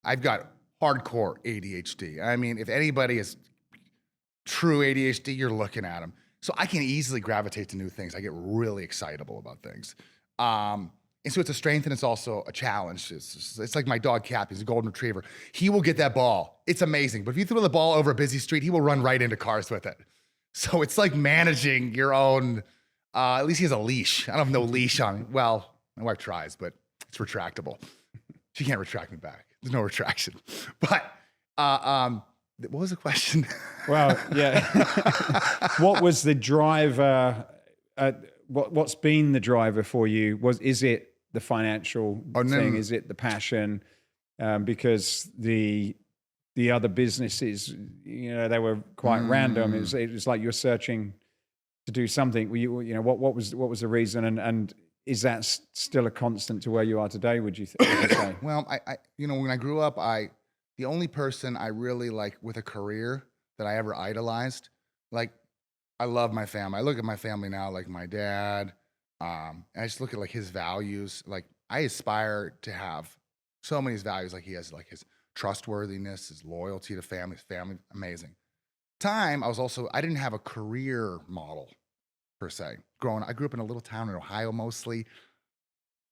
I've got hardcore ADHD. I mean, if anybody is true ADHD, you're looking at them. So I can easily gravitate to new things. I get really excitable about things. And so it's a strength and it's also a challenge. It's like my dog Cap. He's a golden retriever. He will get that ball. It's amazing. But if you throw the ball over a busy street, he will run right into cars with it. So it's like managing your own, at least he has a leash. I don't have no leash on him. Well, my wife tries, but it's retractable. She can't retract me back. There's no retraction. But what was the question? Well, yeah. What was the driver? What's been the driver for you? Is it the financial thing? Is it the passion? Because the other businesses, they were quite random. It was like you're searching to do something. What was the reason? And is that still a constant to where you are today? Would you say? Well, I when I grew up, the only person I really like with a career that I ever idolized, like I love my family. I look at my family now, like my dad. And I just look at like his values. Like I aspire to have so many of his values, like he has, like his trustworthiness, his loyalty to family, amazing. I didn't have a career model per se. I grew up in a little town in Ohio mostly.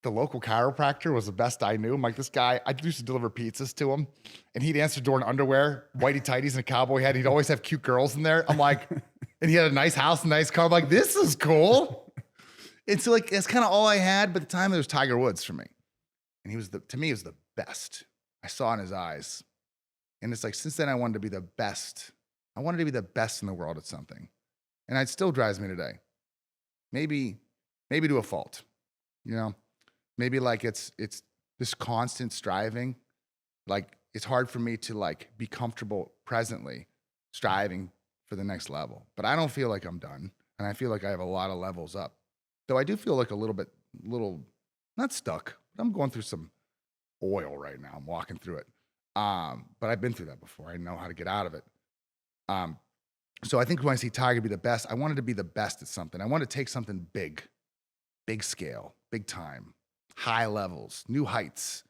The local chiropractor was the best I knew. I'm like, this guy, I used to deliver pizzas to him, and he'd answer the door in underwear, whitey tighties, and a cowboy hat. He'd always have cute girls in there. I'm like, and he had a nice house, a nice car. I'm like, this is cool. And so, like, that's kind of all I had. But at the time, it was Tiger Woods for me, and to me, he was the best. I saw in his eyes, and it's like since then, I wanted to be the best. I wanted to be the best in the world at something, and it still drives me today. Maybe to a fault, Maybe like it's this constant striving. Like it's hard for me to like be comfortable presently striving for the next level. But I don't feel like I'm done. And I feel like I have a lot of levels up. Though I do feel like a little not stuck, but I'm going through some oil right now. I'm walking through it. But I've been through that before. I know how to get out of it. So I think when I see Tiger be the best, I wanted to be the best at something. I wanted to take something big scale, big time, high levels, new heights.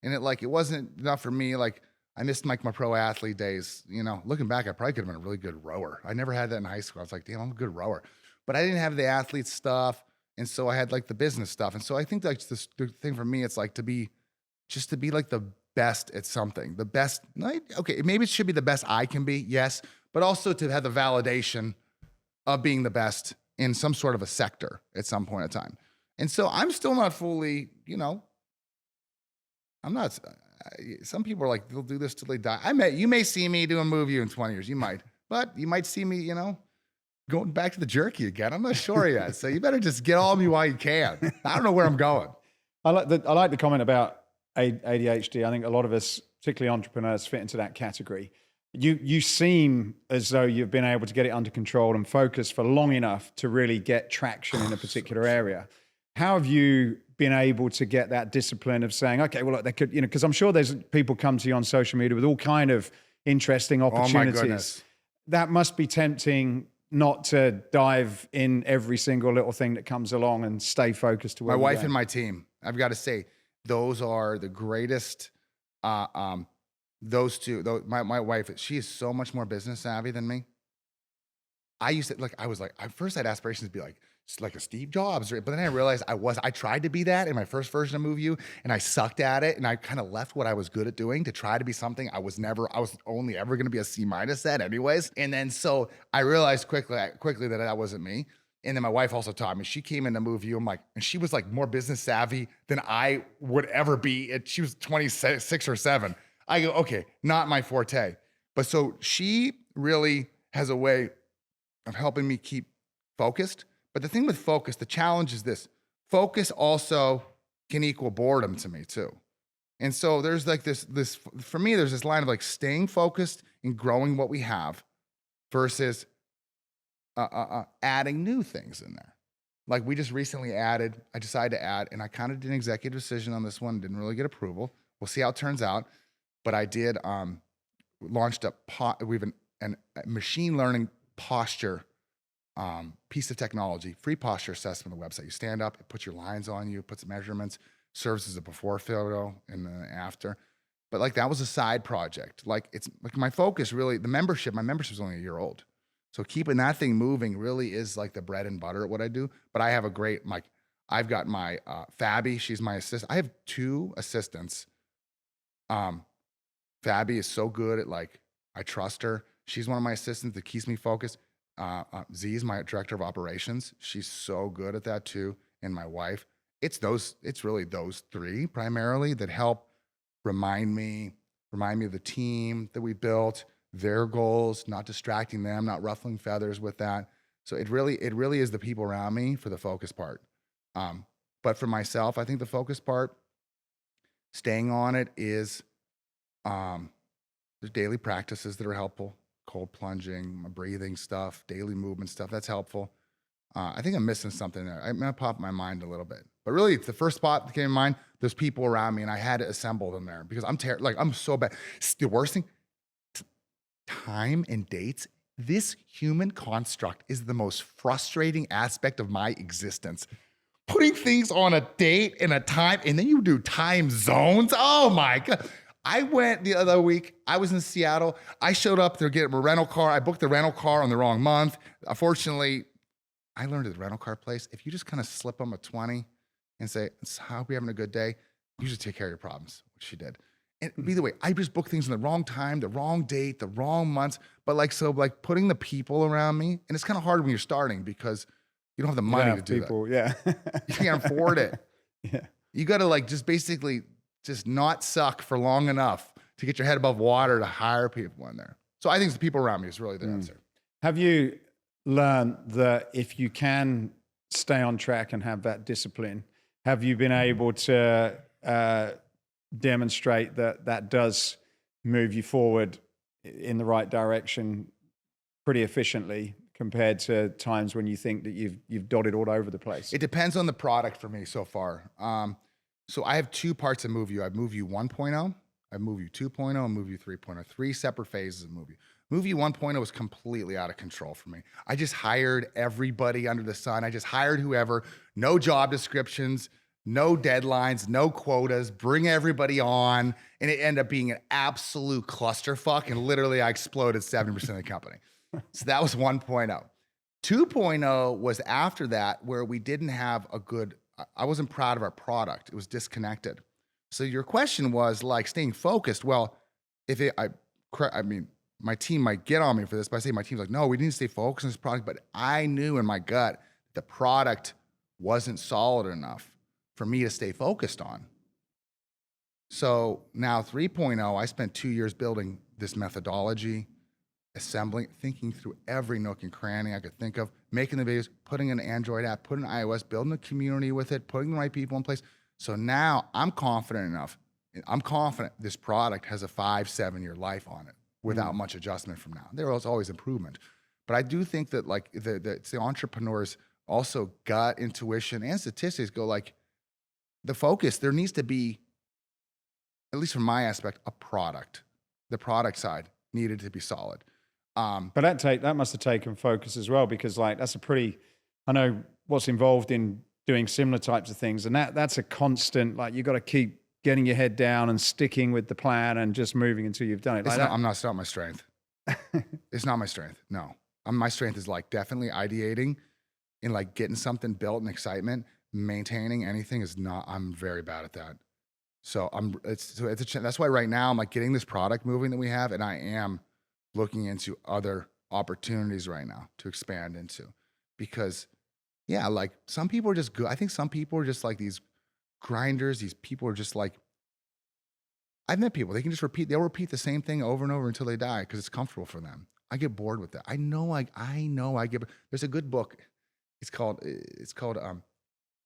And it wasn't enough for me. Like I missed my pro athlete days. Looking back, I probably could have been a really good rower. I never had that in high school. I was like, damn, I'm a good rower. But I didn't have the athlete stuff. And so I had like the business stuff. And so I think like the thing for me, it's like to be like the best at something. The best, okay, maybe it should be the best I can be, yes. But also to have the validation of being the best in some sort of a sector at some point in time. And so I'm still not fully, I'm not, some people are like, they'll do this till they die. You may see me doing moveu in 20 years. You might, but you might see me, going back to the jerky again. I'm not sure yet. So you better just get all of me while you can. I don't know where I'm going. I like the comment about ADHD. I think a lot of us, particularly entrepreneurs, fit into that category. You seem as though you've been able to get it under control and focus for long enough to really get traction in a particular area. How have you been able to get that discipline of saying, okay, well, look, they could, because I'm sure there's people come to you on social media with all kind of interesting opportunities. Oh my goodness. That must be tempting not to dive in every single little thing that comes along and stay focused to where my wife and my team. I've got to say, those are the greatest. Those two, my wife, she is so much more business savvy than me. At first I had aspirations to be like a Steve Jobs, but then I realized I tried to be that in my first version of moveu, and I sucked at it, and I kind of left what I was good at doing to try to be something I was only ever going to be a C- at anyways. And then so I realized quickly that wasn't me. And then my wife also taught me. She came into moveu, and she was like more business savvy than I would ever be. She was 26 or 7. I go, okay, not my forte. But so she really has a way of helping me keep focused. But the thing with focus, the challenge is this. Focus also can equal boredom to me too. And so there's like this for me, there's this line of like staying focused and growing what we have versus adding new things in there. Like we just recently I decided to add, and I kind of did an executive decision on this one, didn't really get approval. We'll see how it turns out. But I did launched we have a machine learning posture piece of technology, free posture assessment on the website. You stand up, it puts your lines on you, puts measurements, serves as a before photo and then after. But like that was a side project. Like it's like my focus really, my membership is only a year old. So keeping that thing moving really is like the bread and butter at what I do. But I have a great, like, I've got my Fabi, she's my assistant. I have 2 assistants. Fabi is so good at like, I trust her. She's one of my assistants that keeps me focused. Z is my director of operations. She's so good at that too. And my wife, it's really those 3 primarily that help remind me of the team that we built, their goals, not distracting them, not ruffling feathers with that. So it really is the people around me for the focus part. But for myself, I think the focus part, staying on it is, there's daily practices that are helpful. Cold plunging, my breathing stuff, daily movement stuff, that's helpful. I think I'm missing something there. I'm gonna pop my mind a little bit. But really, the first spot that came to mind, there's people around me, and I had to assemble them there because I'm so bad. The worst thing, time and dates. This human construct is the most frustrating aspect of my existence. Putting things on a date and a time, and then you do time zones. Oh my God. I went the other week, I was in Seattle. I showed up to get a rental car. I booked the rental car on the wrong month. Unfortunately, I learned at the rental car place, if you just kind of slip them a 20 and say, I hope you're having a good day, you just take care of your problems, which she did. And either way, I just booked things in the wrong time, the wrong date, the wrong months. But like, so like putting the people around me, and it's kind of hard when you're starting because you don't have the money to do people, that. Yeah. You can't afford it. Yeah. You got to like just basically just not suck for long enough to get your head above water to hire people in there. So I think it's the people around me is really the answer. Have you learned that if you can stay on track and have that discipline, have you been able to demonstrate that that does move you forward in the right direction pretty efficiently compared to times when you think that you've dotted all over the place? It depends on the product for me so far. So I have 2 parts of moveu. I have moveu 1.0, I have moveu 2.0, and moveu 3.0, 3 separate phases of moveu. Moveu 1.0 was completely out of control for me. I just hired everybody under the sun. I just hired whoever, no job descriptions, no deadlines, no quotas, bring everybody on. And it ended up being an absolute clusterfuck. And literally I exploded 70% of the company. So that was 1.0. 2.0 was after that, where we didn't have I wasn't proud of our product. It was disconnected. So your question was like staying focused. Well, I mean, my team might get on me for this, but I say my team's like, no, we need to stay focused on this product. But I knew in my gut the product wasn't solid enough for me to stay focused on. So now 3.0, I spent 2 years building this methodology, assembling, thinking through every nook and cranny I could think of, making the videos, putting an Android app, putting iOS, building a community with it, putting the right people in place. So now I'm confident enough. I'm confident this product has a 5-7 year life on it without much adjustment from now. There was always improvement. But I do think that like the entrepreneurs also gut intuition and statistics go like the focus, there needs to be, at least from my aspect, a product. The product side needed to be solid. But that must have taken focus as well, because like I know what's involved in doing similar types of things, and that's a constant, like you got to keep getting your head down and sticking with the plan and just moving until you've done it. It's not my strength. It's not my strength. No, my strength is like definitely ideating and like getting something built and excitement. Maintaining anything is not. I'm very bad at that. So that's why right now I'm like getting this product moving that we have, and I am looking into other opportunities right now to expand into, because yeah, like some people are just good. I think some people are just like these grinders. These people are just like, I've met people, they can just they'll repeat the same thing over and over until they die because it's comfortable for them. I get bored with that. I know I get, there's a good book. It's called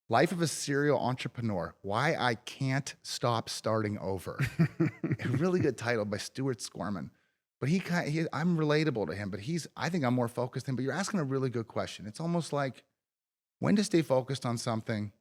Life of a Serial Entrepreneur, Why I Can't Stop Starting Over. A really good title by Stuart Squirman. But I'm relatable to him, but I think I'm more focused than him. But you're asking a really good question. It's almost like when to stay focused on something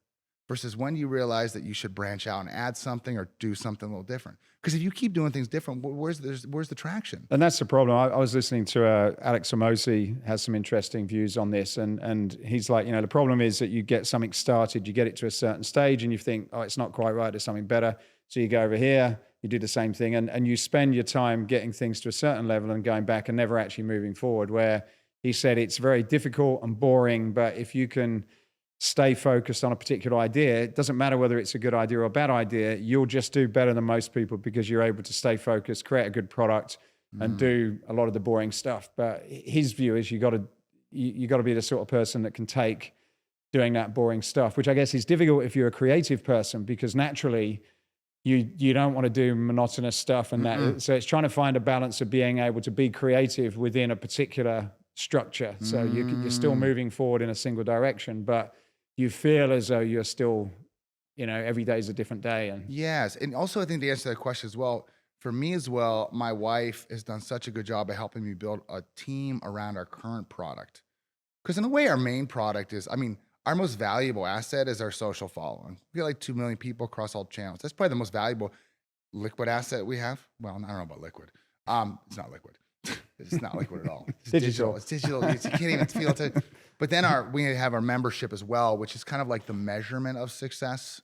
versus when you realize that you should branch out and add something or do something a little different. Because if you keep doing things different, where's the traction? And that's the problem. I was listening to Alex Hormozi has some interesting views on this, and he's like, the problem is that you get something started, you get it to a certain stage, and you think, oh, it's not quite right, there's something better. So you go over here, you do the same thing, and you spend your time getting things to a certain level and going back and never actually moving forward. Where he said it's very difficult and boring, but if you can stay focused on a particular idea, it doesn't matter whether it's a good idea or a bad idea, you'll just do better than most people because you're able to stay focused, create a good product, and do a lot of the boring stuff. But his view is you got to be the sort of person that can take doing that boring stuff, which I guess is difficult if you're a creative person, because naturally you don't want to do monotonous stuff and that. So it's trying to find a balance of being able to be creative within a particular structure. So you're still moving forward in a single direction, but you feel as though you're still, every day is a different day. And yes. And also I think to answer that question as well, for me as well, my wife has done such a good job of helping me build a team around our current product. Because in a way, our main product is, our most valuable asset is our social following. We got like 2 million people across all channels. That's probably the most valuable liquid asset we have. Well, I don't know about liquid. It's not liquid. It's not liquid at all. It's digital. It's digital. You can't even feel it. But then we have our membership as well, which is kind of like the measurement of success.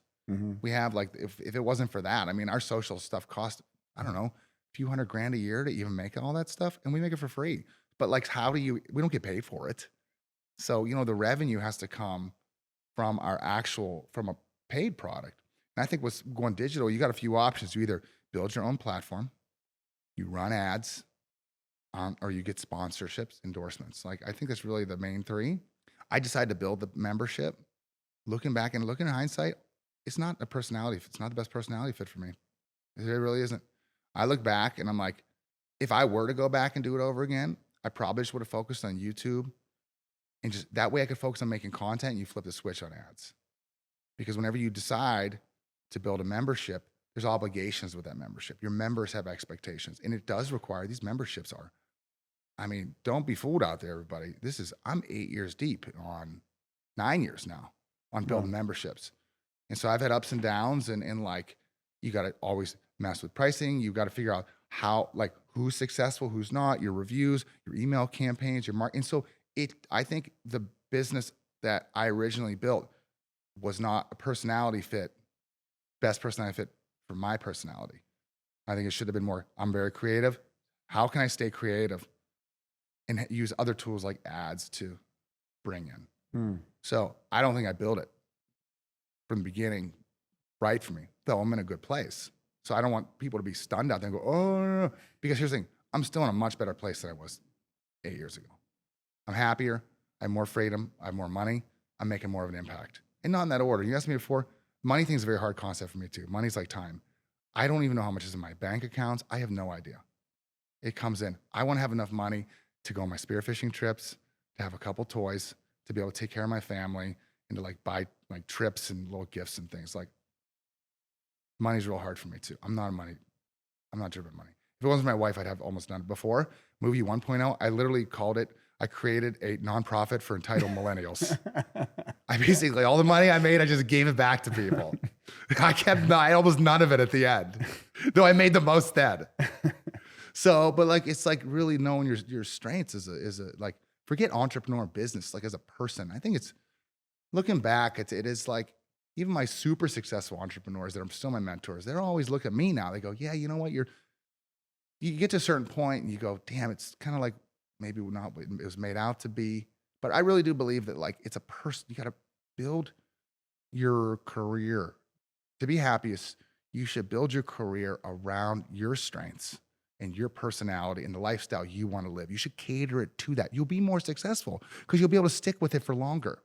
We have like, if it wasn't for that, our social stuff cost, I don't know, a few $100,000 a year to even make all that stuff. And we make it for free. But like, we don't get paid for it. So, the revenue has to come from from a paid product. And I think what's going digital, you got a few options. You either build your own platform, you run ads, or you get sponsorships, endorsements. Like, I think that's really the main three. I decided to build the membership. Looking back and looking in hindsight, it's not a personality. It's not the best personality fit for me. It really isn't. I look back and I'm like, if I were to go back and do it over again, I probably just would have focused on YouTube. And just that way I could focus on making content and you flip the switch on ads. Because whenever you decide to build a membership, there's obligations with that membership. Your members have expectations. And it does require, these memberships are, don't be fooled out there, everybody. I'm 8 years deep on 9 years now on building memberships. And so I've had ups and downs and like, you got to always mess with pricing. You got to figure out who's successful, who's not, your reviews, your email campaigns, your marketing. And so I think the business that I originally built was not a best personality fit for my personality. I think it should have been more, I'm very creative. How can I stay creative and use other tools like ads to bring in? So I don't think I built it from the beginning right for me, though I'm in a good place. So I don't want people to be stunned out there and go, oh, no. Because here's the thing, I'm still in a much better place than I was 8 years ago. I'm happier, I have more freedom, I have more money, I'm making more of an impact. And not in that order. You asked me before, money thing is a very hard concept for me too. Money's like time. I don't even know how much is in my bank accounts. I have no idea. It comes in. I want to have enough money to go on my spearfishing trips, to have a couple toys, to be able to take care of my family, and to buy trips and little gifts and things. Money's real hard for me too. I'm not driven by money. If it wasn't my wife, I'd have almost done it. Before Moveu 1.0, I literally I created a nonprofit for entitled millennials. I basically, all the money I made, I just gave it back to people. I kept almost none of it at the end, though I made the most then. So, but it's really knowing your strengths forget entrepreneur business, as a person. I think it's, looking back, it is even my super successful entrepreneurs that are still my mentors, they're always look at me now. They go, yeah, you know what? You get to a certain point and you go, damn, it's kind of maybe not what it was made out to be. But I really do believe that it's a person, you got to build your career. To be happiest, you should build your career around your strengths and your personality and the lifestyle you want to live. You should cater it to that. You'll be more successful because you'll be able to stick with it for longer.